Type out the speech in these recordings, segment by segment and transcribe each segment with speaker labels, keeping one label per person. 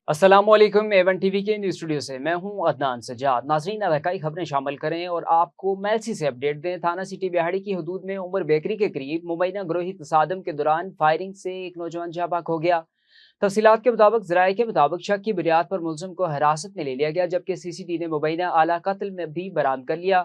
Speaker 1: अस्सलामुअलैकुम Avon TV के news studio से मैं हूं अदनान सजाद। नाजरीन, इलाकाई खबरें शामिल करें और आपको मेलसी से अपडेट दें। थाना सिटी बिहाड़ी की हदूद में उमर बेकरी के करीब मुबैना ग्रोही तसादम के दौरान फायरिंग से एक नौजवान जाँ बहक हो गया। तफसीलात के मुताबिक ज़राए के मुताबिक शक की बुनियाद पर मुलजिम को हिरासत में ले लिया गया, जबकि CCTV ने मुबैना आला कत्ल में भी बरामद कर लिया।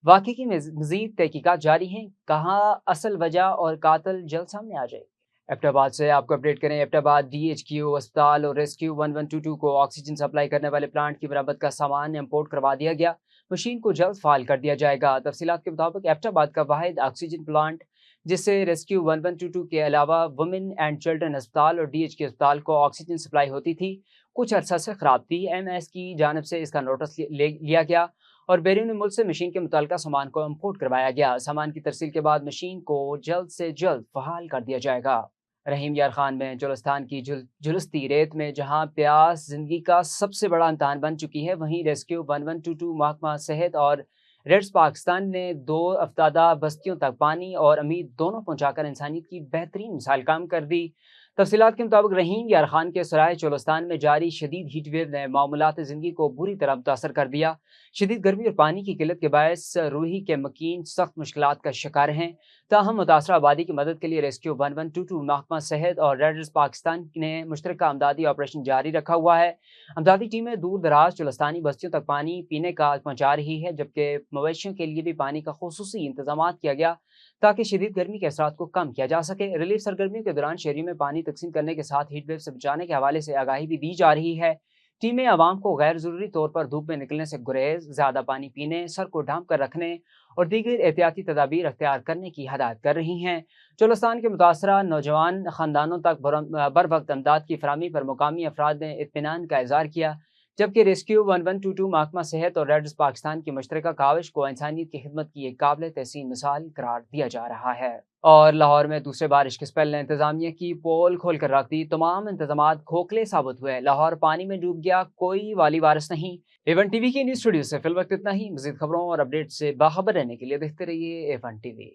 Speaker 1: वाक़ई की मज़ीद तहकीकात जारी हैं। कहाँ असल वजह और कातिल जल्द सामने आ जाए। एबटाबाद से आपको अपडेट करें। एबटाबाद DHQ अस्पताल और रेस्क्यू 1122 को ऑक्सीजन सप्लाई करने वाले प्लांट की मरम्मत का सामान इम्पोर्ट करवा दिया गया। मशीन को जल्द फाल कर दिया जाएगा। तफसीलात के मुताबिक एबटाबाद का वाहिद ऑक्सीजन प्लांट, जिससे रेस्क्यू 1122 के अलावा वुमेन एंड चिल्ड्रन अस्पताल और DHQ अस्पताल को ऑक्सीजन सप्लाई होती थी, कुछ अरसा से खराब थी। MS की जानब से इसका नोटिस लिया गया और बैरून मुल्क से मशीन के मुताल्लिका सामान को इम्पोर्ट करवाया गया। सामान की तरसील के बाद मशीन को जल्द से जल्द बहाल कर दिया जाएगा। रहीम यार खान में जुलस्तान की जुलस्ती रेत में जहां प्यास जिंदगी का सबसे बड़ा इम्तहान बन चुकी है, वहीं रेस्क्यू 1122 महकमा सेहत और रेड्स पाकिस्तान ने दो अफ्तादा बस्तियों तक पानी और अमीद दोनों पहुंचाकर इंसानियत की बेहतरीन मिसाल काम कर दी। तफसीलात के मुताबिक रहीम यार खान के सराय चोलस्तान में जारी शदीद हीट वेव ने मामूलात ज़िंदगी को बुरी तरह मुतासर कर दिया। शदीद गर्मी और पानी की किल्लत के बायस रूही के मकीन सख्त मुश्किलात का शिकार हैं। ताहम मुतासरा आबादी की मदद के लिए रेस्क्यू 1122 महकमा सेहत और रेडर्स पाकिस्तान ने मुश्तरका अमदादी ऑपरेशन जारी रखा हुआ है। अमदादी टीमें दूर दराज चुलस्तानी बस्तियों तक पानी पीने का पहुँचा रही है, जबकि मवेशियों के लिए भी पानी का खुसूसी इंतजाम किया गया ताकि शदीद गर्मी के असरात को कम किया जा सके। रिलीफ सरगर्मियों के दौरान शहरी में पानी तकसीम करने के साथ हीट वेव से बचाने के हवाले से आगाही भी दी जा रही है। टीमें आवाम को गैर जरूरी तौर पर धूप में निकलने से गुरेज, ज्यादा पानी पीने, सर को ढांप कर रखने और दीगर एहतियाती तदाबीर अख्तियार करने की हदायत कर रही हैं। चोलस्तान के मुतासरा नौजवान खानदानों तक बर वक्त अमदाद की फराहमी पर मुकामी अफराद ने इत्मीनान का इजहार किया, जबकि रेस्क्यू 1122 महकमा सेहत और रेड्स पाकिस्तान की मुश्तरका काविश को इंसानियत की खिदमत की एक काबिल तहसीन मिसाल करार दिया जा रहा है। और लाहौर में दूसरे बारिश के स्पेल ने इंतजामिया की पोल खोल कर रख दी। तमाम इंतजाम खोखले साबित हुए। लाहौर पानी में डूब गया, कोई वाली वारिस नहीं। एवन टीवी के न्यूज़ स्टूडियो से फिल वक्त इतना ही। मजीद खबरों और अपडेट से बाखबर रहने के लिए देखते रहिए एवन टीवी।